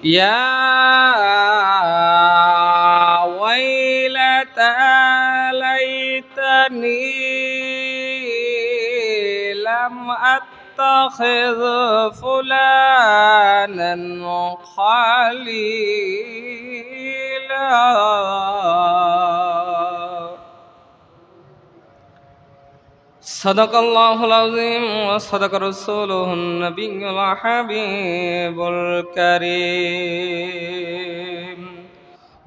يا ويلتى ليتني لم أتخذ فلانا خليلا. صدق الله العظيم وصدق رسوله النبي الحبيب الكريم.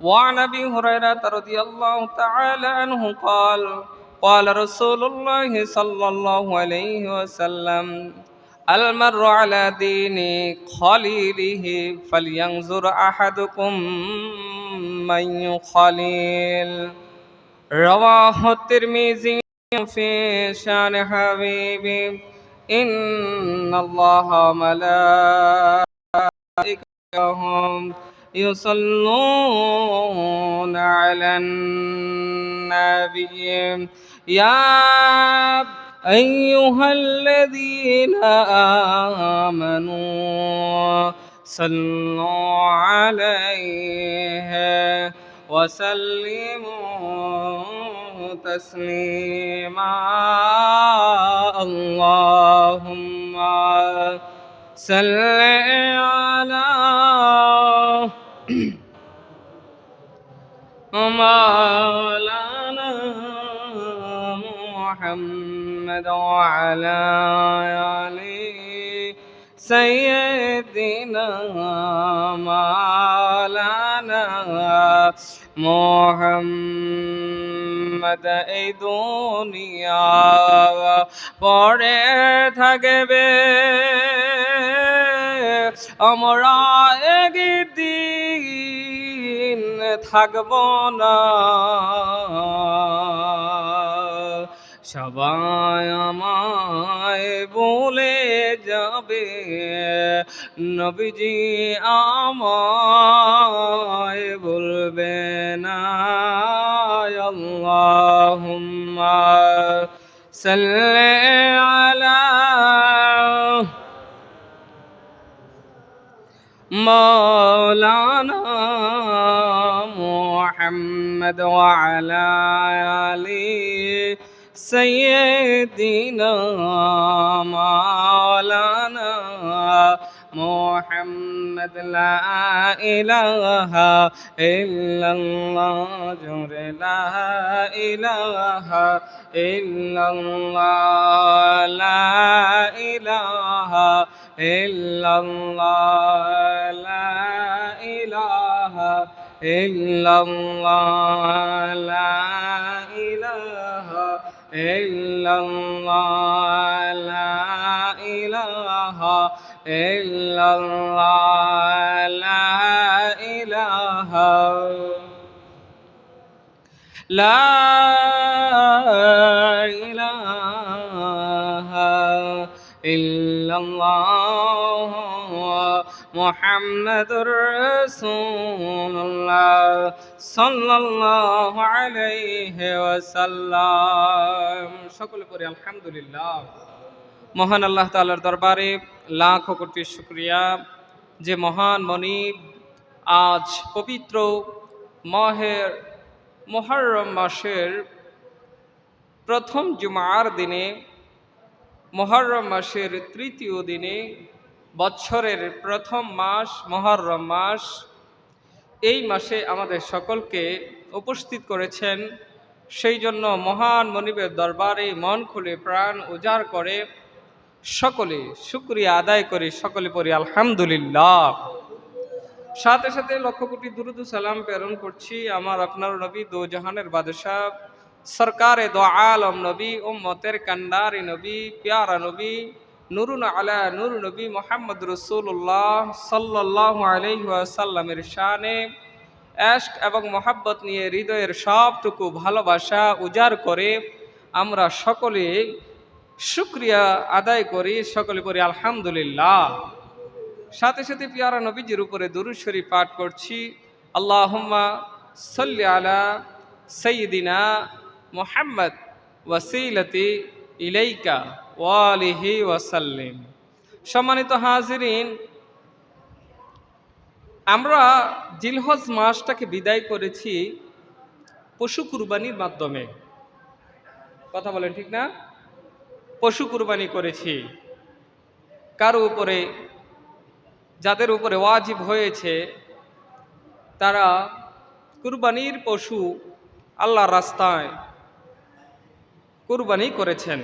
وعن ابي هريره رضي الله تعالى عنه قال قال رسول الله صلى الله عليه وسلم: المرء على دين خليله فلينظر احدكم من يخليل. رواه الترمذي في شان حبيبي إن الله ملائكتهم يصلون على النبي يا أيها الذين آمنوا صلوا عليه وسلموا تسليما. اللهم صل على مولانا محمد وعلى آل سيدنا مولانا মোহাম্মদ এই দুনিয়া পড়ে থাকবে, আমরা একদিন থাকব না। সবাই আমায় বলে যাবে, নবীজি আমায় বলবে না। আল্লাহুম্মা সাল্লি আলা মাওলানা মুহাম্মদ ওয়া আলা আলি سيدنا مولانا محمد لا إله إلا الله جل لا إله إلا الله لا إله إلا الله لا إله إلا الله لا إله إلا الله لا إله إلا الله لا إله لا إله إلا الله মুহাম্মাদুর রাসূলুল্লাহ সাল্লাল্লাহু আলাইহি ওয়াসাল্লাম। সকলে পড়ি আলহামদুলিল্লাহ। মহান আল্লাহ তাআলার দরবারে লাখো কোটি শুকরিয়া যে মহান মনিব আজ পবিত্র মাহের মুহররম মাসের প্রথম জুমার দিনে, মুহররম মাসের তৃতীয় দিনে, বছরের প্রথম মাস মুহররম মাস, এই মাসে আমাদের সকলকে উপস্থিত করেছেন। সেই জন্য মহান মনিবের দরবারে মন খুলে প্রাণ উজাড় করে সকলে শুকরিয়া আদায় করে সকলে পড়ি আলহামদুলিল্লাহ। সাথে সাথে লক্ষ কোটি দুরুদ ও সালাম প্রেরণ করছি আমার আপনার নবী দো জাহানের বাদশাহ সরকারে দো আলম নবী উম্মতের কান্ডারি নবী প্যারা নবী নুরুন আলা নূর নবী মুহাম্মদ রাসূলুল্লাহ সাল্লাল্লাহু আলাইহি ওয়াসাল্লামের শানে ইশক এবং মহব্বত নিয়ে হৃদয়ের সবটুকু ভালোবাসা উজাড় করে আমরা সকলে শুকরিয়া আদায় করি, সকলে পড়ি আলহামদুলিল্লাহ। সাথে সাথে প্যারা নবীজির উপরে দুরূদ শরীফ পাঠ করছি। আল্লাহুম্মা সাল্লি আলা সাইয়্যিদিনা মুহাম্মদ ওয়াসিলাতি ইলাইকা ওয়া আলিহি ওয়াসাল্লিম। সম্মানিত হাজিরিন, আমরা জিলহজ মাসটাকে বিদায় করেছি পশু কুরবানির মাধ্যমে। কথা বলেন ঠিক না? পশু কুরবানি করেছি। কারো উপরে, যাদের উপরে ওয়াজিব হয়েছে, তারা কুরবানির পশু আল্লাহর রাস্তায় কুরবানি করেছেন।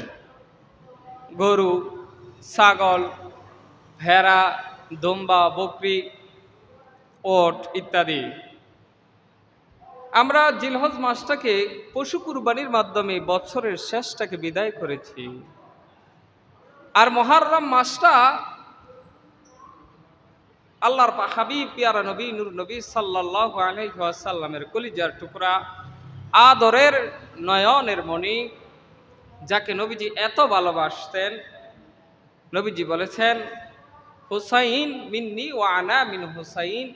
গরু, ছাগল, ভেড়া, দুম্বা, বকরি, ওট ইত্যাদি। আমরা জিলহজ মাসটাকে পশু কুরবানির মাধ্যমে বছরের শেষটাকে বিদায় করেছি। আর মুহররম মাসটা আল্লাহর হাবিব পিয়ারা নবী নূর নবী সাল্লাল্লাহু আলাইহি ওয়াসাল্লামের কলিজার টুকরা, আদরের নয়নের মণি, যাকে নবীজি এত ভালোবাসতেন। নবীজি বলেছেন, হুসাইন মিন্নি ওয়া আনা মিন হুসাইন,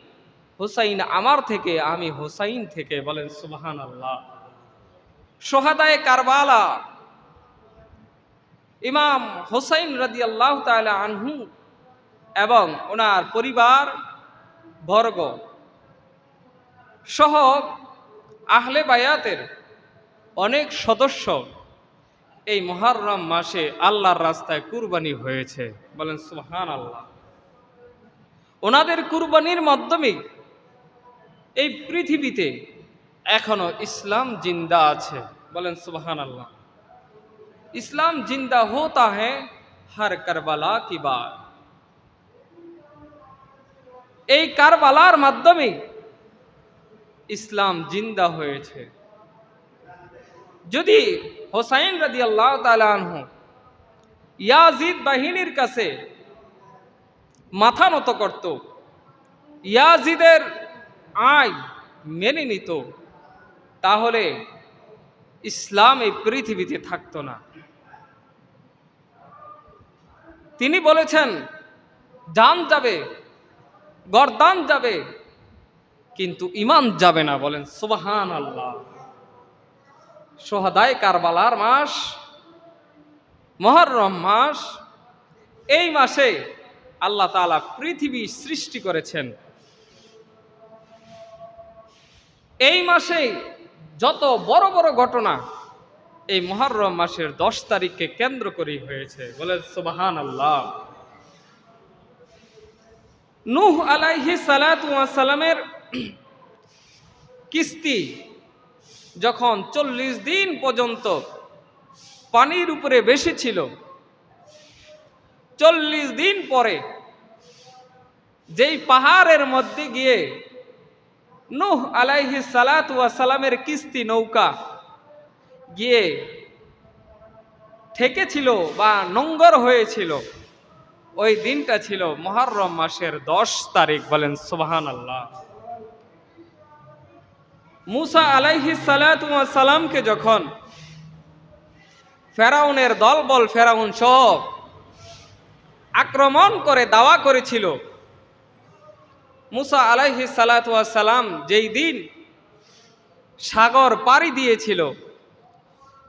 হুসাইন আমার থেকে, আমি হুসাইন থেকে। বলেন সুবহানাল্লাহ। সোহাদায়ে কারবালা ইমাম হুসাইন রাদিয়াল্লাহু তাআলা আনহু এবং ওনার পরিবার বর্গ সহ আহলে বায়াতের অনেক সদস্য এই মুহররম মাসে আল্লাহর রাস্তায় কুরবানি হয়েছে। বলেন সুবহানাল্লাহ। ওনাদের কুরবানির মাধ্যমে এই পৃথিবীতে এখনো ইসলাম জিন্দা আছে। বলেন সুবহানাল্লাহ। ইসলাম জিন্দা হোতা है हर কারবালা কি বাত। এই কারবালার মাধ্যমে ইসলাম জিন্দা হয়েছে। যদি হোসাইন রাদিয়াল্লাহু তাআলা আনহু ইয়াজিদ বাহিনীর কাছে মাথা নত করত, ইয়াজিদের আইন মেনে নিত, তাহলে ইসলাম এই পৃথিবীতে থাকতো না। তিনি বলেছেন, জান যাবে, গর্দান যাবে, কিন্তু ঈমান যাবে না। বলেন সুবহানাল্লাহ। সোহাদায়ে কারবালার মাস মুহররম মাস, এই মাসে আল্লাহ তাআলা পৃথিবী সৃষ্টি করেছেন। এই মাসে যত বড় বড় ঘটনা এই মুহররম মাসের 10 তারিখকে কেন্দ্র করে হয়েছে। বলেন সুবহানাল্লাহ। নূহ আলাইহিস সালাতু ওয়াস সালামের কিস্তি যখন 40 দিন পর্যন্ত পানির উপরে ভেসে ছিল, 40 দিন পরে যেই পাহাড়ের মধ্যে গিয়ে নূহ আলাইহিস সালাতু ওয়াস সালামের কিস্তি নৌকা গিয়ে ঠেকেছিল বা নোঙ্গর হয়েছিল, ওই দিনটা ছিল মুহররম মাসের 10 তারিখ। বলেন সুবহানাল্লাহ। মুসা আলাইহিস সালাতু ওয়াস সালামকে যখন ফেরাউনের দলবল, ফেরাউন সহ আক্রমণ করে দাওয়া করেছিল, মুসা আলাইহিস সালাতু ওয়াস সালাম যেই দিন সাগর পাড়ি দিয়েছিল,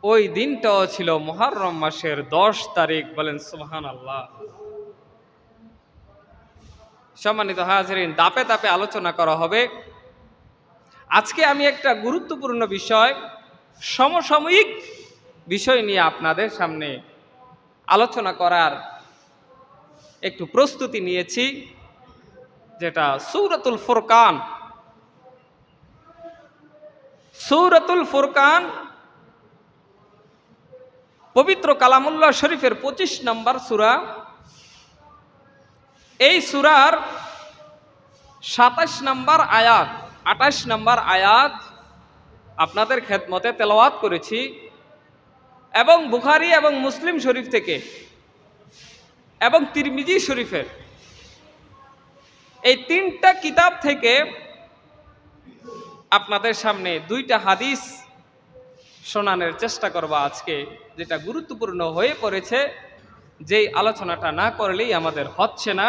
ওই দিনটাও ছিল মুহররম মাসের 10 তারিখ। বলেন সুবহানাল্লাহ। সম্মানিত হাজিরিন, দাপে দাপে আলোচনা করা হবে। আজকে আমি একটা গুরুত্বপূর্ণ বিষয়, সমসাময়িক বিষয় নিয়ে আপনাদের সামনে আলোচনা করার একটু প্রস্তুতি নিয়েছি, যেটা সূরাতুল ফুরকান। সূরাতুল ফুরকান পবিত্র কালামুল্লাহ শরীফের 25 নম্বর সূরা। এই সূরার 27 নম্বর আয়াত, 28 নম্বর আয়াত আপনাদের খেদমতে তেলাওয়াত করেছি, এবং বুখারী এবং মুসলিম শরীফ থেকে এবং তিরমিজি শরীফের এই 3টা কিতাব থেকে আপনাদের সামনে 2টা হাদিস শোনানোর চেষ্টা করব আজকে, যেটা গুরুত্বপূর্ণ হয়ে পড়েছে, যেই আলোচনাটা না করলেই আমাদের হচ্ছে না।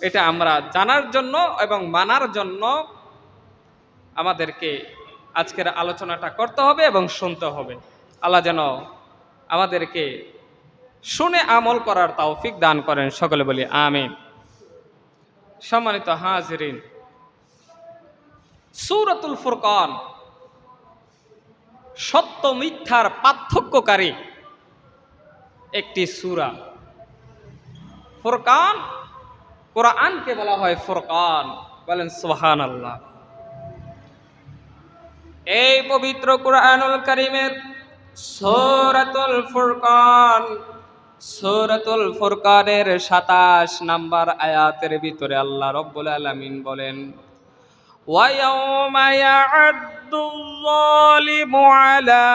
এটা আমরা জানার জন্য এবং মানার জন্য আমাদেরকে আজকের আলোচনাটা করতে হবে এবং শুনতে হবে। আল্লাহ যেন আমাদেরকে শুনে আমল করার তৌফিক দান করেন, সকলে বলি আমিন। সম্মানিত হাজিরিন, সূরাতুল ফুরকান সত্য মিথ্যার পার্থক্যকারী একটি সূরা। ফুরকান, কোরআনকে বলা হয় ফুরকান, বলেন সুবহানাল্লাহ। এই পবিত্র কোরআনুল কারীমের সূরাতুল ফুরকানের ২৭ নাম্বার আয়াতের ভিতরে আল্লাহ রাব্বুল আলামিন বলেন, وَيَوْمَ يَعَضُّ الظَّالِمُ عَلَى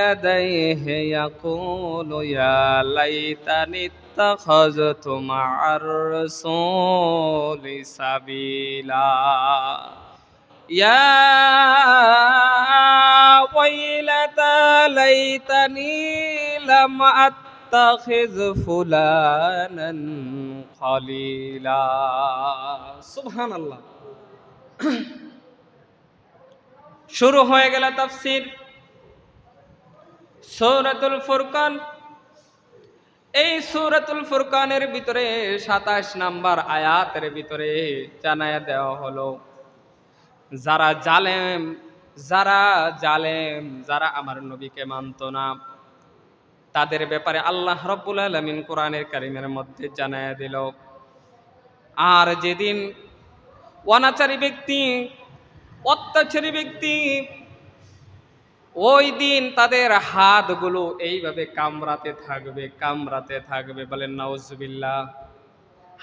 يَدَيْهِ يَقُولُ يَا لَيْتَنِي اتَّخَذْتُ مَعَ الرَّسُولِ سَبِيلًا يَا وَيْلَتَى لَيْتَنِي لَمْ أَتَّخِذْ فُلَانًا خَلِيلًا। সুবহানাল্লাহ। শুরু হয়ে গেল তাফসীর সূরাতুল ফুরকান। এই সূরাতুল ফুরকানের ভিতরে ২৭ নাম্বার আয়াতের ভিতরে জানায়া দেওয়া হলো, যারা জালেম, যারা আমার নবীকে মানত না, তাদের ব্যাপারে আল্লাহ রাব্বুল আলামিন কোরআনের কারীমের মধ্যে জানায়া দিল, আর যেদিন অনাচারী ব্যক্তি, অত্যাচারী ব্যক্তি, ওই দিন তাদের হাতগুলো এইভাবে কামড়াতে থাকবে, বলেন নাউজুবিল্লাহ।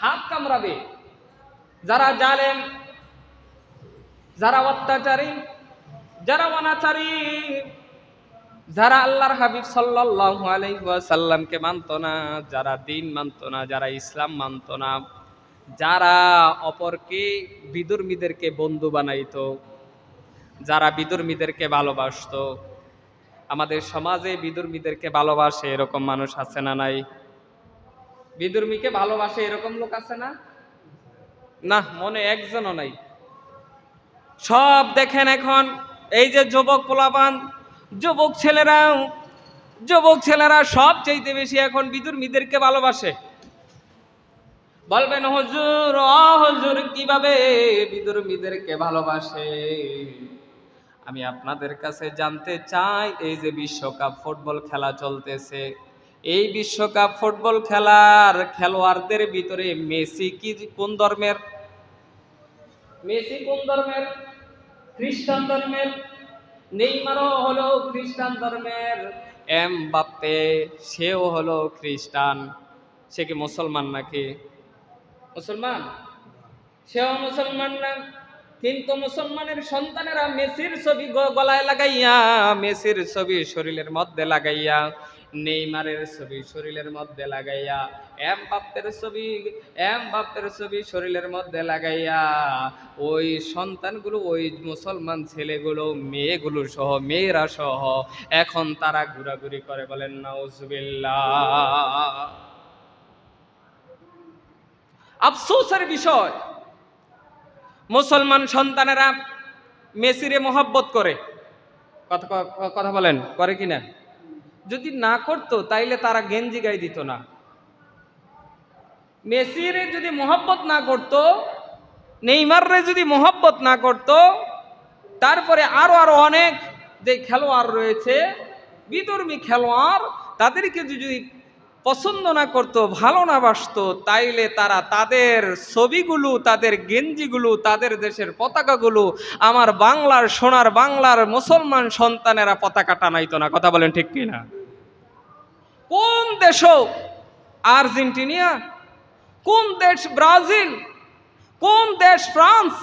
হাত কামড়াবে। যারা জালেম, যারা অত্যাচারী, যারা অনাচারী, যারা আল্লাহর হাবিব সাল্লাল্লাহু আলাইহি ওয়াসাল্লামকে মানত না, যারা দ্বীন মানত না, যারা ইসলাম মানত না, যারা অপরকে বিধর্মীদেরকে বন্ধু বানাইতো, যারা বিধর্মীদেরকে ভালোবাসতো। আমাদের সমাজে বিধর্মীদেরকে ভালোবাসে এরকম মানুষ আছে না নাই? বিধর্মীকে ভালোবাসে এরকম লোক আছে না? না, মনে একজনও নাই। সব দেখেন এখন এই যে যুবক পোলাপান, যুবক ছেলেরা সব চাইতে বেশি এখন বিধর্মীদেরকে ভালোবাসে। বলবেন হুজুর, হুজুর কিভাবে বিধর্মীদেরকে ভালোবাসে? আমি আপনাদের কাছে জানতে চাই, এই যে বিশ্বকাপ ফুটবল খেলা চলতেছে, এই বিশ্বকাপ ফুটবল খেলার খেলোয়াড়দের ভিতরে মেসি কোন ধর্মের? মেসি কোন ধর্মের? খ্রিস্টান ধর্মের। নেইমারও হলো খ্রিস্টান ধর্মের। এমবাপ্পে, সেও হলো খ্রিস্টান। সে কি মুসলমান নাকি? মুসলমান? সেও মুসলমান না। কিন্তু মুসলমানের সন্তানেরা মেসির ছবি গলায় লাগাইয়া, মেসির ছবি শরীরের মধ্যে লাগাইয়া, নেইমারের ছবি শরীরের মধ্যে লাগাইয়া, এমবাপ্পের ছবি শরীরের মধ্যে লাগাইয়া, ওই সন্তানগুলো, ওই মুসলমান ছেলেগুলো, মেয়েগুলো সহ, মেয়েরা সহ এখন তারা ঘোরাঘুরি করে, বলেন নাউজুবিল্লাহ। আফসোসের বিষয়, মুসলমান সন্তানেরা মেসিরে মহব্বত করে। কথা বলেন, করে কিনা? যদি না করতো তাইলে তারা গেঞ্জি গায়ে দিত না। মেসিরে যদি মহব্বত না করত, নেইমাররে যদি মহব্বত না করত, তারপরে আরো অনেক যে খেলোয়াড় রয়েছে, বিধর্মী খেলোয়াড়, তাদেরকে যদি পছন্দ না করতো, ভালো না বাসতো, তাইলে তারা তাদের ছবিগুলো, তাদের গেঞ্জিগুলো, তাদের দেশের পতাকাগুলো আমার বাংলার, সোনার বাংলার মুসলমান সন্তানেরা পতাকা টানাইতো না। কথা বলেন ঠিক কিনা? কোন দেশ? আর্জেন্টিনা? কোন দেশ ব্রাজিল? কোন দেশ ফ্রান্স?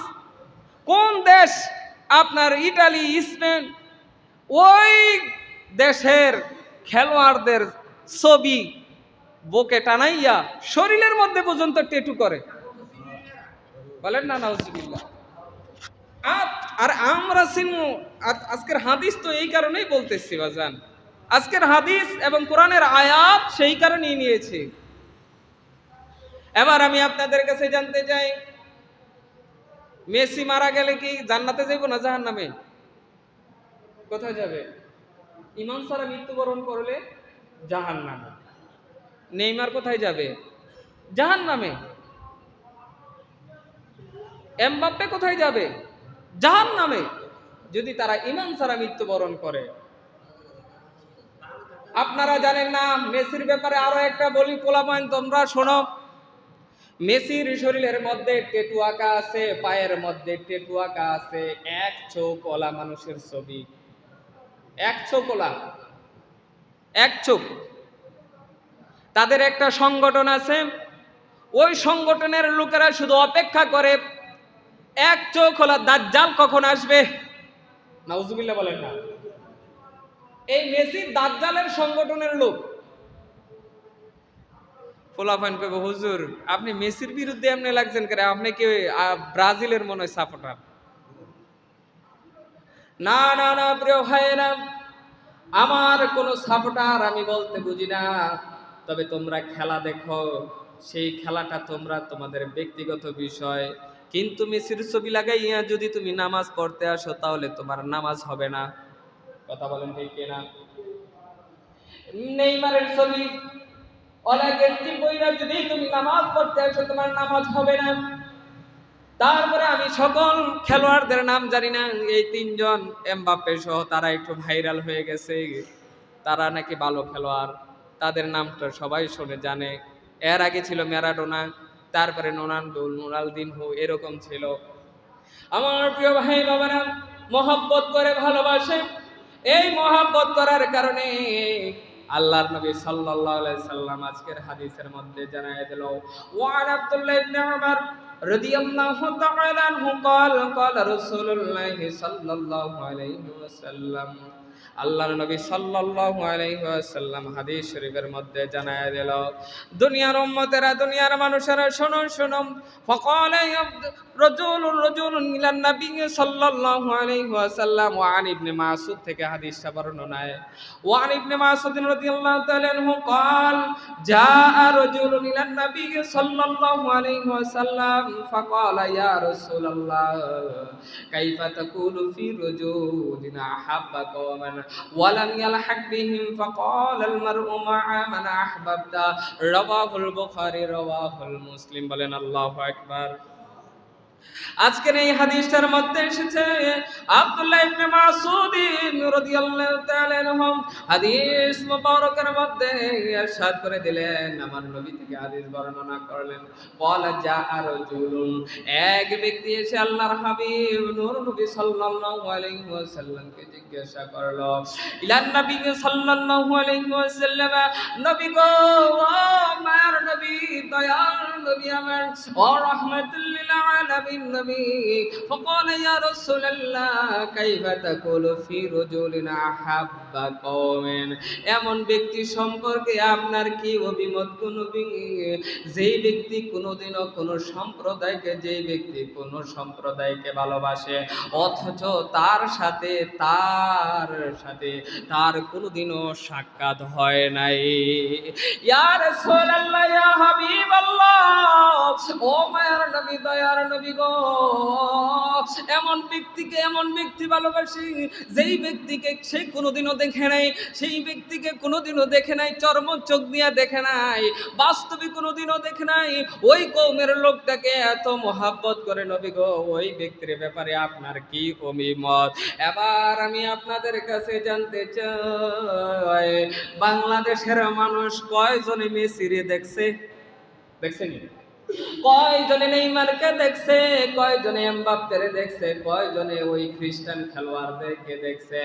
কোন দেশ আপনার ইটালি, স্পেন? ওই দেশের খেলোয়াড়দের ছবি বুকে টানাইয়া শরীরের মধ্যে পর্যন্ত টেটু করে, বলেন না নাউজুবিল্লাহ। আর আমরা চিনু। আজকের হাদিস তো এই কারণেই বলতেছি বাজান, আজকের হাদিস এবং কোরআনের আয়াত সেই কারণেই নিয়েছি। এবার আমি আপনাদের কাছে জানতে চাই, মেসি মারা গেলে কি জান্নাতে যাইব না জাহান্নামে? কোথায় যাবে? ঈমান ছাড়া মৃত্যুবরণ করলে জাহান্নামে। নেইমার কোথায় যাবে? জাহান্নামে। এমবাপ্পে কোথায় যাবে? জাহান্নামে, যদি তারা ঈমান ছাড়া মৃত্যুবরণ করে। আপনারা জানেন না, মেসির ব্যাপারে আরো একটা বলি, পোলাপাইন তোমরা শোনো। মেসির শরীরের মধ্যে টেটু আঁকা আছে, পায়ের মধ্যে টেটু আঁকা আছে, এক চোখ ওলা মানুষের ছবি, এক চোখ ওলা, এক চোখ। তাদের একটা সংগঠন আছে, ওই সংগঠনের লোকেরা শুধু অপেক্ষা করে এক চোখ ওলা দাজ্জাল কখন আসবে। নাউজুবিল্লাহ বলেন না। এই মেসি দাজ্জালের সংগঠনের লোক। ফোলাফান কইব, হুজুর আপনি মেসির বিরুদ্ধে এমনি লাগছেন কেন? আপনি কি ব্রাজিলের মনে হয় সাপোর্টার? না না না প্রিয় ভাইয়েরা, আমার কোন সাপোর্টার আমি বলতে বুঝি না। তবে তোমরা খেলা দেখো, সেই খেলাটা তোমরা তোমাদের ব্যক্তিগত বিষয়। কিন্তু মেসির ছবি লাগাইয়া যদি তুমি নামাজ পড়তে আসো, তাহলে তোমার নামাজ হবে না। কথা বলেন ঠিক কিনা? নেইমারের ছবি ওলা গেঞ্জি পইরা যদি তুমি নামাজ পড়তে আসো, তোমার নামাজ হবে না। তারপরে আমি সকল খেলোয়াড়দের নাম জানি না, এই তিনজন এমবাপ্পে সহ তারা একটু ভাইরাল হয়ে গেছে, তারা নাকি ভালো খেলোয়াড়, তাদের নামটা সবাই শুনে জানে। এর আগে ছিল ম্যারাডোনা, তারপরে রোনালদিনহো, এরকম ছিল। আমার প্রিয় ভাই বাবারা, মহব্বত করে ভালোবাসে। এই মহব্বত করার কারণে আল্লাহর নবী সাল্লাল্লাহু আলাইহি সাল্লাম আজকের হাদিসের মধ্যে জানায় দিল, ওয়ান আব্দুল্লাহ ইবনে উমর রাদিয়াল্লাহু তাআলা আনহু قال قال رسول الله সাল্লাল্লাহু আলাইহি ওয়াসাল্লাম, আল্লাহর নবী সাল্লাল্লাহু আলাইহি ওয়াসাল্লাম হাদিস শরীফের মধ্যে জানায় দিল, দুনিয়ার উম্মতেরা, দুনিয়ার মানুষেরা শোনো শোনো। فقال رجل الى النبي সাল্লাল্লাহু আলাইহি ওয়াসাল্লাম, وعن ابن مسعود থেকে হাদিসটা বর্ণনায়, وعن ابن مسعود রাদিয়াল্লাহু তাআলা আনহু قال جاء رجل الى النبي صلى الله عليه وسلم فقال يا رسول الله كيف تقول في رجل احب قوما ولم يلحق بهم فقال المرء مع من احببت رواه البخاري رواه المسلم। বলেন আল্লাহু আকবার। আজকের এই হাদিসটার মধ্যে এসেছে আব্দুল্লাহ ইবনে মাসউদ রাদিয়াল্লাহু তাআলা আনহু হাদিস মুবারকের মধ্যে ইরশাদ করে দিলেন, আমার নবী থেকে হাদিস বর্ণনা করলেন, ক্বালা জাআ রাজুলুন, এক ব্যক্তি এসে আল্লাহর হাবিব নূর নবী সাল্লাল্লাহু আলাইহি ওয়াসাল্লামকে জিজ্ঞাসা করলো, ইলান নবী সাল্লাল্লাহু আলাইহি ওয়াসাল্লাম, নবী গো, ও আমার নবী, দয়াল নবী আমার, ও রাহমাতুল লিল আলামিন নবী, فقال يا رسول الله كيف تقول في رجل احب قوم, এমন ব্যক্তি সম্পর্কে আপনার কি অভিমত গো নবী, যেই ব্যক্তি কোনোদিনও কোনো সম্প্রদায়কে ভালোবাসে, অথচ তার সাথে তার কোনোদিনও সাক্ষাৎ হয় নাই। ইয়া রাসূলুল্লাহ, ইয়া হাবিবাল্লাহ, ও মায়ার নবী, দয়ার নবী গো, এমন ব্যক্তি ভালোবাসি যেই ব্যক্তিকে সে কোনোদিনও দেখে নাই, সেই ব্যক্তিকে কোনোদিনও দেখে নাই, চর্ম চোখ দিয়ে দেখে নাই, বাস্তবে কোনোদিনও দেখে নাই, ওই কওমের লোকটাকে এত মহাব্বত করে নবী গো, ওই ব্যক্তির ব্যাপারে আপনার কি অভিমত? এবার আমি আপনাদের কাছে জানতে চাই, বাংলাদেশের মানুষ কয়জনে মেসিরে দেখছেন? কয়জনে নেইমারকে দেখছে, কয়জনে এমবাপ্পেরে দেখছে, কয়জনে ওই খ্রিস্টান খেলোয়াড়দেরকে দেখছে,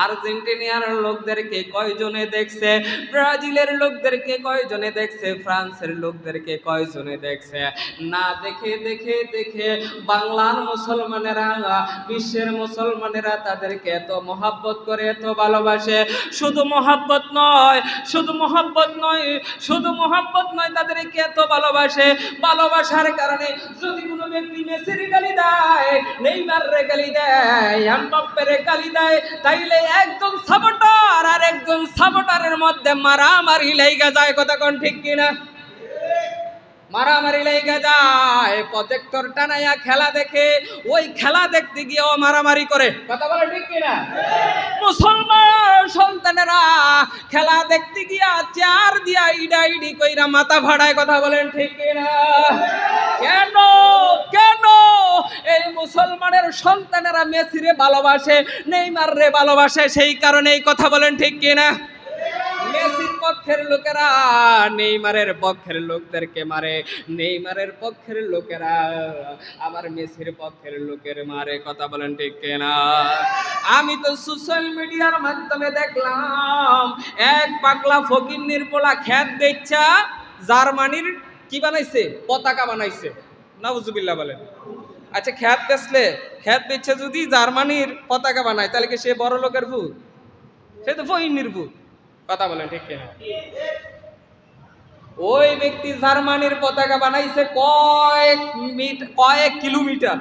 আর্জেন্টিনার লোকদেরকে কয়জনে দেখছে, ব্রাজিলের লোকদেরকে কয়জনে দেখছে, ফ্রান্সের লোকদেরকে কয়জনে দেখছে? না দেখে দেখে দেখে বাংলার মুসলমানেরা, বিশ্বের মুসলমানেরা তাদেরকে এত মহাব্বত করে, এত ভালোবাসে। শুধু মহাব্বত নয়, তাদেরকে এত ভালোবাসে। ভালোবাসার কারণে যদি কোনো ব্যক্তি মেসির গালি দেয়, নেইমারের গালি দেয়, এমবাপ্পের গালি দেয়, তাইলে একজন সাপোর্টার আর একজন সাপোর্টারের মধ্যে মারামারি লাইগা যায়। কথা কোন ঠিক কিনা? মারামারি লেগে যায়, প্রজেক্টর টানাইয়া খেলা দেখে, ওই খেলা দেখতে গিয়েও মারামারি করে। কথা বলে ঠিক কিনা? মুসলমান সন্তানেরা খেলা দেখতে গিয়া চেয়ার দিয়া ইডাইডি কইরা মাথা ভাড়ায়। কথা বলেন ঠিক কিনা? কেন কেন এই মুসলমানের সন্তানেরা মেসিরে ভালোবাসে, নেইমার রে ভালোবাসে? সেই কারণে এই কথা বলেন ঠিক কিনা? মেসির পক্ষের লোকেরা নেইমারের পক্ষের লোকদেরকে মারে, নেইমারের পক্ষের লোকেরা আবার মেসির পক্ষের লোকের মারে। কথা বলেন ঠিক কিনা? আমি তো সোশ্যাল মিডিয়ার মাধ্যমে দেখলাম এক পাগলা ফকিন্নির পোলা খ্যাত দেখছা জার্মানির কি বানাইছে, পতাকা বানাইছে। নাউজুবিল্লাহ বলেন। আচ্ছা, খ্যাত দিচ্ছে যদি জার্মানির পতাকা বানায়, তাহলে কি সে বড় লোকের ভূত? সে তো ফকিন্নির ভূত। কথা বলেন ঠিক কিনা? ওই ব্যক্তি জার্মানির পতাকা বানাইছে কয়েক কিলোমিটার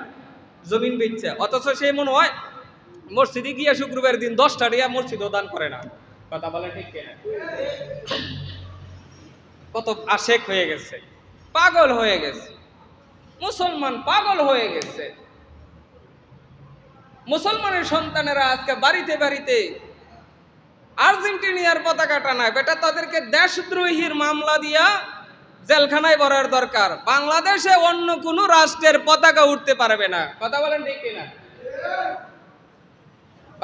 জমিন বেচছে, অথচ সে মনে হয় মসজিদে গিয়ে শুক্রবার দিন 10টা টাকা মসজিদও দান করে না। কথা বলেন ঠিক কিনা? কত আশেক হয়ে গেছে, পাগল হয়ে গেছে, মুসলমান পাগল হয়ে গেছে। মুসলমানের সন্তানেরা আজকে বাড়িতে বাড়িতে আর্জেন্টিনার পতাকা টানায়। বেটা, তাদেরকে দেশদ্রোহীর মামলা দিয়া জেলখানায় ভরার দরকার। বাংলাদেশে অন্য কোন রাষ্ট্রের পতাকা উঠতে পারবে না। কথা বলেন ঠিক কিনা?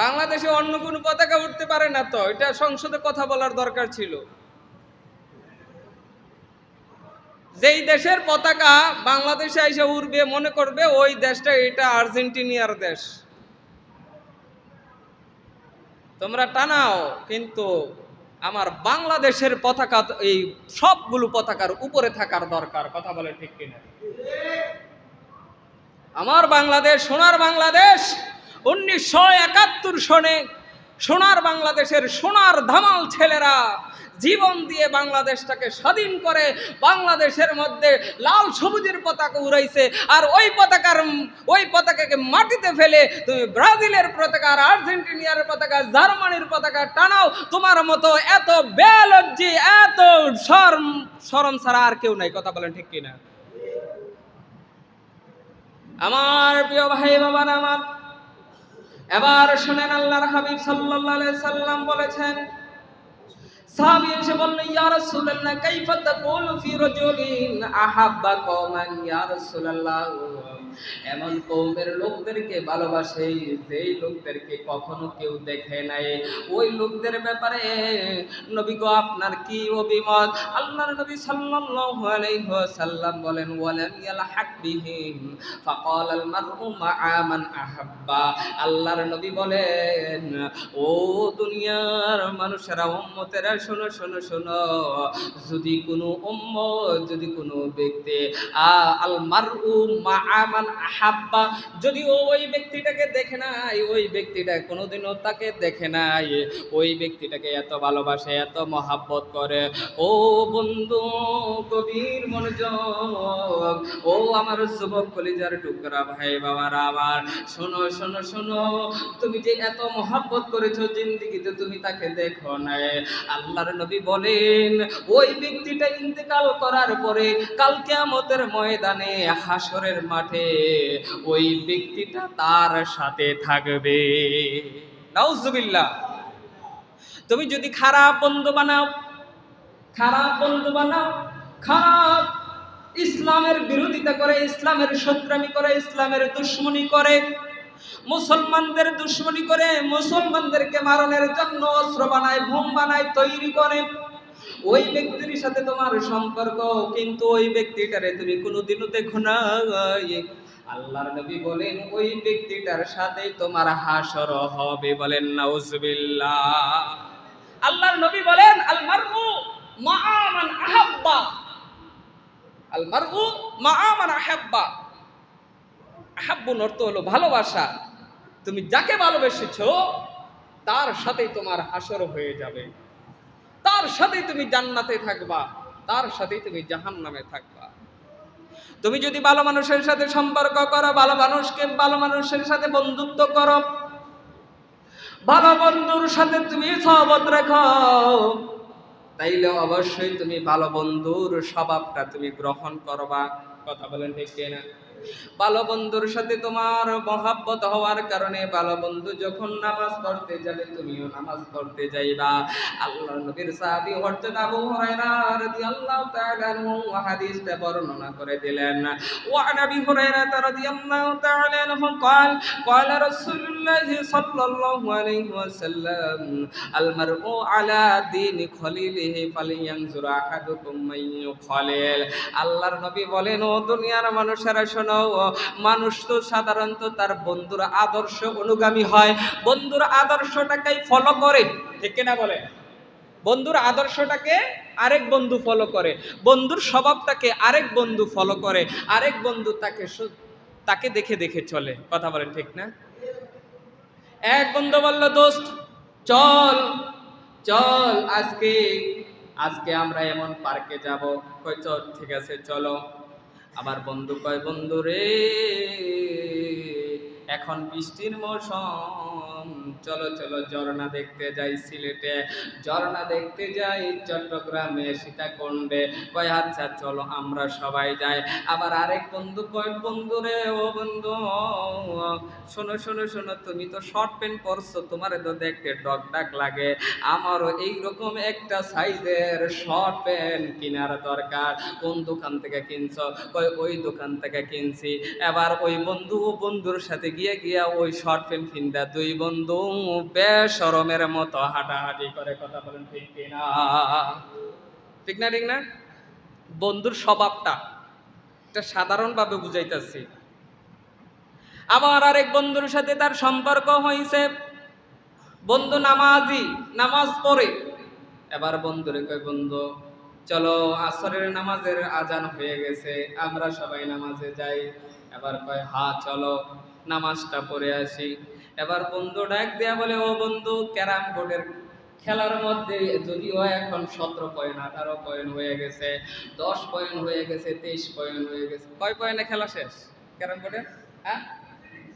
বাংলাদেশে অন্য কোন পতাকা উঠতে পারে না, তো এটা সংসদে কথা বলার দরকার ছিল। যেই দেশের পতাকা বাংলাদেশে এসে উড়বে, মনে করবে ওই দেশটা এটা আর্জেন্টিনার দেশ। তোমরা টানাও, কিন্তু আমার বাংলাদেশের পতাকা এই সবগুলো পতাকার উপরে থাকার দরকার। কথা বলে ঠিক কিনা? আমার বাংলাদেশ, সোনার বাংলাদেশ, 1971 সনে সোনার বাংলাদেশের সোনার ধামাল ছেলেরা জীবন দিয়ে বাংলাদেশটাকে স্বাধীন করে বাংলাদেশের মধ্যে লাল সবুজের পতাকা উড়াইছে। আর ওই পতাকাকে মাটিতে ফেলে তুমি ব্রাজিলের পতাকা, আর আর্জেন্টিনার পতাকা, জার্মানির পতাকা টানাও। তোমার মতো এত বেলজ্জি, এত শরম ছাড়া আর কেউ নাই। কথা বলেন ঠিক কিনা? আমার প্রিয় ভাই বাবারা আমার, এবার শুনেন আল্লাহর হাবিব সাল্লাল্লাহু আলাইহি সাল্লাম বলেছেন, সাহাবী এসে বললেন, ইয়া রাসূলুল্লাহ কাইফা তাকুলু ফি রাজুলিন আহাব্বা কওমান, ইয়া রাসূলুল্লাহ এমন কওমের লোকদেরকে ভালোবাসে যেই লোকদেরকে কখনো কেউ দেখে নাই, ওই লোকদের ব্যাপারে নবী গো আপনার কি অভিমত? আল্লাহর নবী সাল্লাল্লাহু আলাইহি ওয়াসাল্লাম বলেন, ওয়ালাম ইয়ালহাক বিহিম ফাকালাল মারউ মা'a মান আহাব্বা। আল্লাহর নবী বলেন, ও দুনিয়ার মানুষেরা, উম্মতেরা, শোনো শোনো শোনো, যদি কোনো উম্মত, যদি কোনো ব্যক্তি আল মারউ মা'a মান আহাব্বা, যদি ওই ব্যক্তিটাকে দেখে নাই, ওই ব্যক্তিটা কোনোদিনও তাকে দেখে নাই, ওই ব্যক্তিটাকে এত ভালোবাসে, এত মহাব্বত করে, ও বন্ধু কবির মনোযোগ, ও আমার যুবক কলিজার টুকরা ভাই বাবারা আমার, শোনো শোনো শোনো, তুমি যে এত মহাব্বত করেছো জিন্দেগিতে তুমি তাকে দেখো নাই। আল্লাহর নবী বলেন, ওই ব্যক্তিটা ইন্তেকাল করার পরে কাল কিয়ামতের ময়দানে হাসরের মাঠে ওই ব্যক্তিটা তার সাথে থাকবে। নাউজুবিল্লাহ। তুমি যদি খারাপ বন্ধু বানাও, খারাপ ইসলামের বিরোধিতা করে, ইসলামের শত্রুমি করে, ইসলামের দুশমনি করে, মুসলমানদের দুশমনি করে, মুসলমানদেরকে মারণের জন্য অস্ত্র বানায়, বোম বানায়, তৈরি করে, ওই ব্যক্তির সাথে তোমার সম্পর্ক, কিন্তু ওই ব্যক্তিটারে তুমি কোনোদিনও দেখো না। আল্লাহর নবী বলেন, ওই ব্যক্তিটার সাথে তোমার হাসর হবে। বলেন নাউজুবিল্লাহ। আল্লাহর নবী বলেন, আল মারউ মা'a মান আহাব্বা, আল মারউ মা'a মান আহাব্বা। আহাব্বুর অর্থ হলো ভালোবাসা। তুমি যাকে ভালোবেসেছো তার সাথেই তোমার হাসর হয়ে যাবে, তার সাথেই তুমি জান্নাতে থাকবা, তার সাথেই তুমি জাহান্নামে থাকবা। তুমি যদি ভালো মানুষের সাথে সম্পর্ক করো, ভালো মানুষের সাথে বন্ধুত্ব করো, ভালো বন্ধুর সাথে তুমি সহবত রাখো, তাইলে অবশ্যই তুমি ভালো বন্ধুর স্বভাবটা তুমি গ্রহণ করবা। কথা বলেন ঠিক কিনা? ভালো বন্ধুর সাথে তোমার মহাব্বত হওয়ার কারণে ভালো বন্ধু যখন নামাজ পড়তে যাবে তুমিও নামাজ পড়তে যাইবা। আল্লাহর নবীর সাহাবী হযরত আবু হুরায়রা রাদিয়াল্লাহু তাআলা আনহু হাদিসটা বর্ণনা করে দিলেন। ওয়া আন আবি হুরায়রা রাদিয়াল্লাহু তাআলা আনহু قال قال رسول الله صلى الله عليه وسلم المرء على دين خليله فلينظر احدكم من يخالل। আল্লাহর নবী বলেন, ও দুনিয়ার মানুষেরা শোনো, মানুষ তো সাধারণত তার বন্ধুর আদর্শ অনুগামী হয়, বন্ধুর আদর্শটাকেই ফলো করে, ঠিক কিনা বলে? বন্ধুর আদর্শটাকে আরেক বন্ধু ফলো করে, বন্ধুর স্বভাবটাকে আরেক বন্ধু ফলো করে, আরেক বন্ধু তাকে দেখে দেখে চলে। কথা বলেন ঠিক না? এক বন্ধু বলল, দোস্ত চল চল আজকে আমরা এমন পার্কে যাব। কই চল, ঠিক আছে চলো। আবার বন্ধু কয়, বন্ধু রে এখন বৃষ্টির মৌসুম, চলো চলো ঝর্ণা দেখতে যাই, সিলেটে ঝর্ণা দেখতে যাই, চট্টগ্রামে সীতাকুণ্ডে। কয় আচ্ছা চলো আমরা সবাই যাই। আবার আরেক বন্ধু কয়, বন্ধু রে ও বন্ধু শোনো শোনো শোনো, তুমি তো শর্ট প্যান্ট পরছো, তোমার তো দেখতে ডগ ডাক লাগে, আমারও এইরকম একটা সাইজের শর্ট প্যান্ট কেনার দরকার। কোন দোকান থেকে কিনছো? কয় ওই দোকান থেকে কিনছি। এবার ওই বন্ধু বন্ধুর সাথে গিয়া ওই শর্ট প্যান্ট কিনটা দুই বন্ধু বেশরমের মতো হাঁটাহাঁটি করে। কথা বলেন ঠিক কিনা? ঠিক না? ঠিক না? বন্ধুর স্বভাবটা এটা সাধারণভাবে বুঝাইতেছি। আবার আরেক বন্ধুর সাথে তার সম্পর্ক হয়েছে, বন্ধু নামাজি, নামাজ পড়ে। এবার বন্ধুরে কয়, বন্ধু চলো আসরের নামাজের আজান হয়ে গেছে, আমরা সবাই নামাজে যাই। এবার কয় হ্যাঁ চলো নামাজটা পড়ে আসি। এবার বন্ধু ডাক দেয়া বলে, ও বন্ধু ক্যারাম বোর্ডের খেলার মধ্যে যদিও এখন 17 পয়েন্ট 18 পয়েন্ট হয়ে গেছে, 10 পয়েন্ট হয়ে গেছে, 23 পয়েন্ট হয়ে গেছে। কয় পয়েন্টে খেলা শেষ ক্যারাম বোর্ডে? হ্যাঁ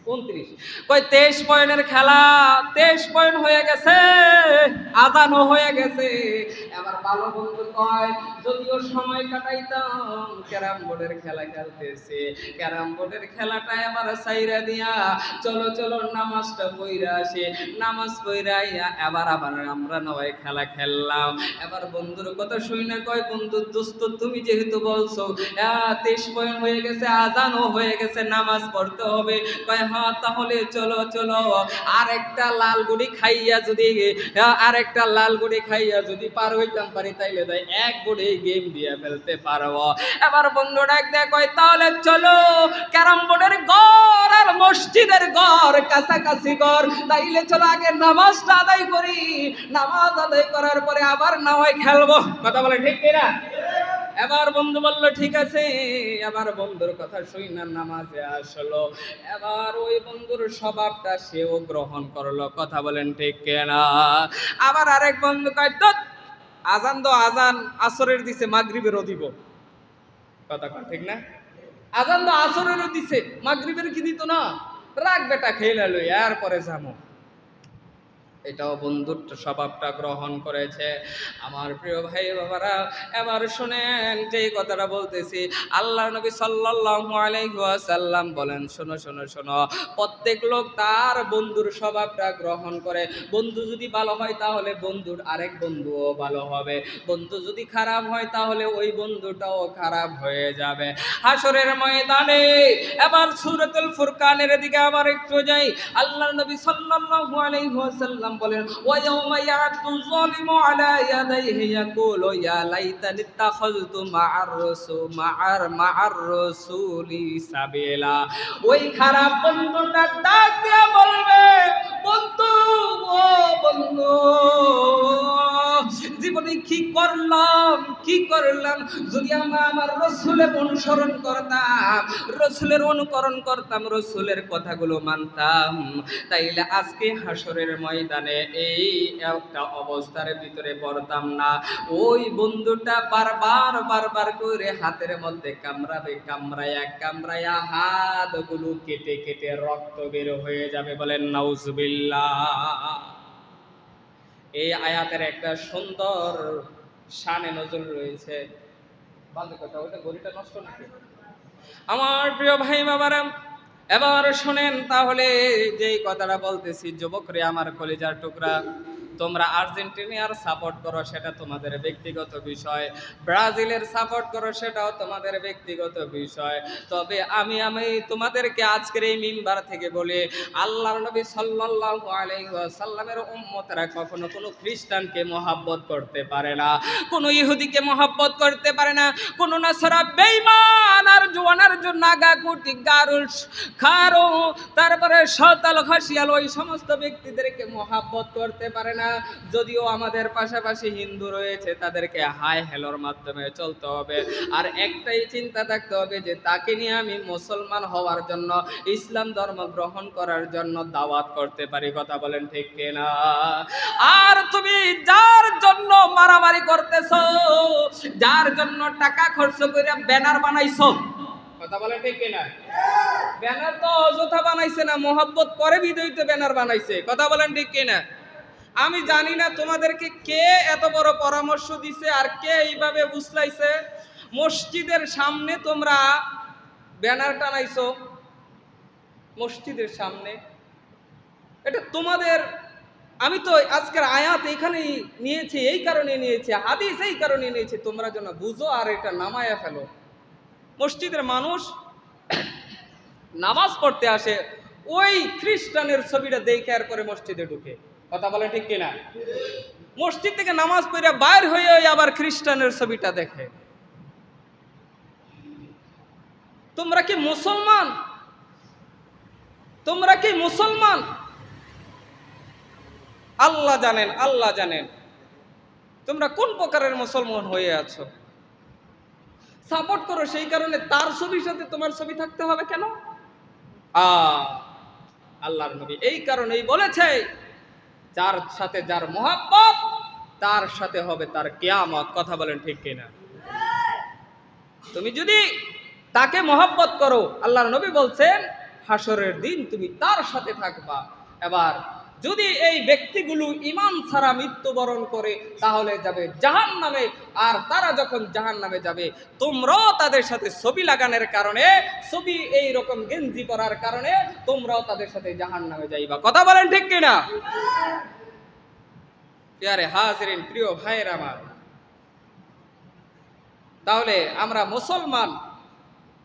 29। কই 23 পয়েন্টের খেলা, 23 পয়েন্ট হয়ে গেছে, আজানও হয়ে গেছে। এবার ভালো বন্ধু কয়, যদিও সময় কাটাইতাম ক্যারাম বোর্ডের খেলা খেলতেছে, ক্যারাম বোর্ডের খেলাটা এবার সাইরা দিয়া চলো চলো নামাজটা পইরা আসে। নামাজ পইরা এবার আমরা নয় খেলা খেললাম। এবার বন্ধুর কথা শুই না কয়, বন্ধু দোস্ত তুমি যেহেতু বলছো 23 পয়েন্ট হয়ে গেছে, আজানও হয়ে গেছে, নামাজ পড়তে হবে, কয় হ্যাঁ তাহলে চলো চলো আরেকটা লাল গুড়ি খাইয়া যদি পার হইতাম পারি তাইলে এক গুড়ি গেম দিয়ে ফেলতে পারবো। এবার বন্ধু ডাক দেয়, কয় তাহলে চলো ক্যারাম বোর্ডের ঘর আর মসজিদের ঘর কাছাকাছি ঘর, তাইলে চলো আগে নামাজটা আদায় করি, নামাজ আদায় করার পরে আবার না হয় খেলবো। কথা বলে ঠিক কিনা? এবার বন্ধু বলল ঠিক আছে। এবার বন্ধুর কথা শুই না নামাজে আসলো। এবার ওই বন্ধুর স্বভাবটা সেও গ্রহণ করলো। কথা বলেন ঠিক কিনা? আবার আরেক বন্ধু কয়, তো আজান তো আজান আসরের দিছে, মাগরিবেরও দিব। কথা কয় ঠিক না? আজান তো আসরেরও দিছে, মাগরিবের কি দিত না? রাগ বেটা খেয়ে লই এরপরে যাবো। এটাও বন্ধুর স্বভাবটা গ্রহণ করেছে। আমার প্রিয় ভাই বাবারা, এবার শুনেন যে কথাটা বলতেছি, আল্লাহ নবী সাল্লাল্লাহু আলাইহি ওয়াসাল্লাম বলেন, শোনো শোনো শোনো, প্রত্যেক লোক তার বন্ধুর স্বভাবটা গ্রহণ করে। বন্ধু যদি ভালো হয় তাহলে বন্ধুর আরেক বন্ধুও ভালো হবে, বন্ধু যদি খারাপ হয় তাহলে ওই বন্ধুটাও খারাপ হয়ে যাবে। হাসরের ময়দানে এবার সূরাতুল ফুরকানের দিকে আবার একটু যাই। আল্লাহ নবী সাল্লাল্লাহু আলাইহি ওয়াসাল্লাম বলেন, ওয়া ইয়াউমা ইয়া'দু যালিমু আলা ইয়াদাইহি ইয়াকুলু ইয়া লাইতানি ইত্তাখাযতু মা'আর রাসূলি সাবিলা। ওই খারাপ বন্ধুটা ডাক দিয়ে বলবে, বন্ধু ও বন্ধু জীবনে কি করলাম যদি আমার রাসূলের অনুসরণ করতাম, রাসূলের কথাগুলো মানতাম, তাইলে আজকে হাসরের ময়দানে এই একটা অবস্থার ভিতরে পড়তাম না। ওই বন্ধুটা বারবার করে হাতের মধ্যে কামড়ায়া হাতগুলো কেটে কেটে রক্ত বের হয়ে যাবে। বলেন নাউজুবিল্লাহ। এই আয়াতের একটা সুন্দর শানে নজরুল রয়েছে। বাজে কথা, ওটা গড়িটা নষ্ট নাকি? আমার প্রিয় ভাই বাবারা, এবার শোনেন তাহলে যেই কথাটা বলতেছি, যুবকরে আমার কলিজার টুকরা, তোমরা আর্জেন্টিনার সাপোর্ট করো সেটা তোমাদের ব্যক্তিগত বিষয়, ব্রাজিলের সাপোর্ট করো সেটাও তোমাদের ব্যক্তিগত বিষয়। তবে আমি তোমাদেরকে আজকের এই মিম্বার থেকে বলি, আল্লাহর নবী সাল্লাল্লাহু আলাইহি ওয়াসাল্লামের উম্মতরা কখনো কোনো খ্রিস্টানকে মহাব্বত করতে পারে না, কোনো ইহুদিকে মহাব্বত করতে পারে না, কোনো নাসারা বেঈমান আর জোয়ানার জন্য নাগা কুটি গারুল খারো তারপরে শতাল খাসিয়াল ওই সমস্ত ব্যক্তিদেরকে মহাব্বত করতে পারে না। যদিও আমাদের পাশাপাশি হিন্দু রয়েছে, তাদেরকে হাই হেলোর মাধ্যমে চলতে হবে। আর একটাই চিন্তা থাকতে হবে যে তাকে নিয়ে আমি মুসলমান হওয়ার জন্য, ইসলাম ধর্ম গ্রহণ করার জন্য দাওয়াত করতে পারি। কথা বলেন ঠিক কিনা? আর তুমি যার জন্য মারামারি করতেছো, যার জন্য টাকা খরচ করে ব্যানার বানাইছো, কথা বলেন ঠিক কিনা? ব্যানার তো অযথা বানাইছে না, মোহাব্বত করে বিদয়ী তো ব্যানার বানাইছে। কথা বলেন ঠিক কিনা? আমি জানি না তোমাদেরকে কে এত বড় পরামর্শ দিছে আর কে এইভাবে বুঝলাইছে। মসজিদের সামনে তোমরা ব্যানার টানাইছো, মসজিদের সামনে, এটা তোমাদের। আমি তো আজকের আয়াত এখানেই নিয়েছি, এই কারণে নিয়েছি, হাদিস এই কারণে নিয়েছি, তোমরা যেন বুঝো আর এটা নামায়া ফেলো। মসজিদের মানুষ নামাজ পড়তে আসে, ওই খ্রিস্টানের ছবিটা দেখে আর পরে মসজিদে ঢুকে। কথা বলে ঠিক কিনা? মসজিদ থেকে নামাজ পড়ে বাইর হয়ে আবার খ্রিস্টানের ছবিটা দেখে। তোমরা কি মুসলমান? তোমরা কি মুসলমান? আল্লাহ জানেন, আল্লাহ জানেন তোমরা কোন প্রকারের মুসলমান হয়ে আছো। সাপোর্ট করো সেই কারণে তার ছবির সাথে তোমার ছবি থাকতে হবে কেন? আল্লাহর নবী এই কারণেই বলেছে, যার সাথে যার মহব্বত তার সাথে হবে তার কিয়ামত। কথা বলেন ঠিক কিনা? তুমি যদি তাকে মহব্বত করো, আল্লাহর নবী বলছেন হাসরের দিন তুমি তার সাথে থাকবা। এবার যদি এই ব্যক্তিগুলো ঈমান ছাড়া মৃত্যুবরণ করে তাহলে যাবে জাহান্নামে। আর তারা যখন জাহান্নামে যাবে, তোমরাও তাদের সাথে ছবি লাগানোর কারণে, ছবি এই রকম গেঞ্জি পরার কারণে তোমরাও তাদের সাথে জাহান্নামে যাইবা। কথা বলেন ঠিক কিনা? প্রিয় হাজিরিন, প্রিয় ভাইয়ের আমার, তাহলে আমরা মুসলমান,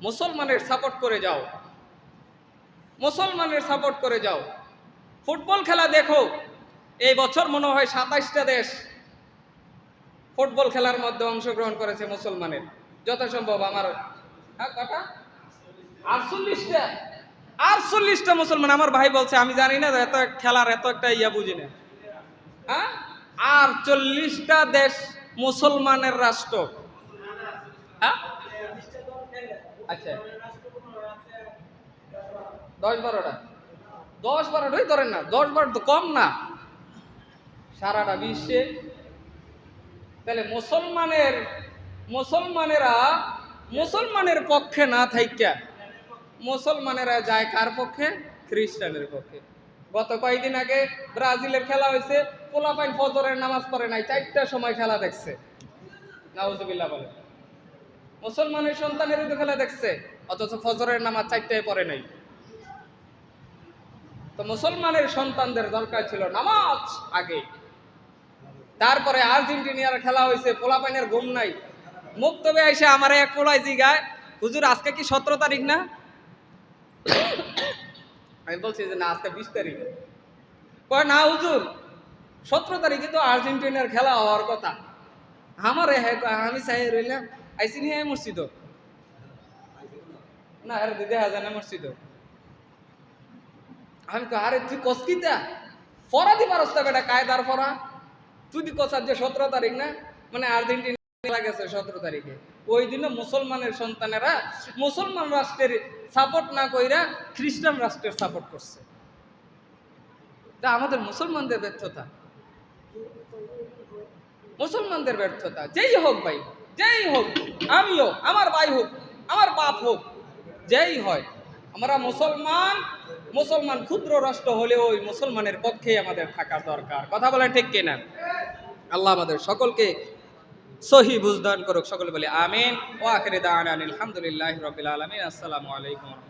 মুসলমানের সাপোর্ট করে যাও, মুসলমানের সাপোর্ট করে যাও। ফুটবল খেলা দেখো, এই বছর মনে হয় 27টা দেশ ফুটবল খেলার মধ্যে অংশগ্রহণ করেছে মুসলমানের। যথাসম্ভব আমার কটা 48টা মুসলমান। আমার ভাই বলছে আমি জানি না, এত খেলার এত একটা ইয়া বুঝি না। 48টা দেশ মুসলমানের রাষ্ট্র। আচ্ছা 10-12টাই ধরেন না, 10-12 তো কম না, সারাটা বিশ্বে। তাহলে মুসলমানেরা মুসলমানের পক্ষে না থাইকা মুসলমানেরা যায় কার পক্ষে? খ্রিস্টানের পক্ষে। গত কয়েকদিন আগে ব্রাজিলের খেলা হয়েছে, পোলাপাইন ফজরের নামাজ পড়ে নাই, 4টার সময় খেলা দেখছে। নাউজুবিল্লাহ বলে। মুসলমানের সন্তানেরই তো খেলা দেখছে, অথচ ফজরের নামাজ 4টায় পড়ে নাই। তো মুসলমানের সন্তানদের দরকার ছিল নামাজ আগে। তারপরে আর্জেন্টিনার খেলা হয়েছে, পোলাপাইনের ঘুম নাই। মুক্তবে এসে আমার এক পোলাই জিগায়, হুজুর আজকে কি 17 তারিখ না? আমি বলছি যে না, আজকে 20 তারিখ। কয় না হুজুর, 17 তারিখে তো আর্জেন্টিনার খেলা হওয়ার কথা। আমারে আমি চাই রইলাম, আইসি নিয়ে মসজিদ না, আরে দিদি হাজার না মসজিদ। আমি তো আরে তুই কসকিতা ফরা দি পারস না বেটা, কায়দার ফরা। তুই দি কসার যে 17 তারিখ না, মানে আর্জেন্টিনা খেলা গেছে 17 তারিখে। ওই দিনও মুসলমানের সন্তানেরা মুসলমান রাষ্ট্রের সাপোর্ট না কইরা খ্রিস্টান রাষ্ট্রের সাপোর্ট করছে। তা আমাদের মুসলমানদের ব্যর্থতা, মুসলমানদের ব্যর্থতা। যেই হোক ভাই, যেই হোক, আমিও, আমার ভাই হোক, আমার বাপ হোক, যেই হয়, আমরা মুসলমান ক্ষুদ্র রাষ্ট্র হলেও ওই মুসলমানের পক্ষেই আমাদের থাকা দরকার। কথা বলেন ঠিক কিনা? আল্লাহ আমাদের সকলকে সহি বুঝদান করুক। সকলে বলি আমিন। ওয়া আখিরি দাওয়ানা আলহামদুলিল্লাহি রাব্বিল আলামিন। আসসালামু আলাইকুম।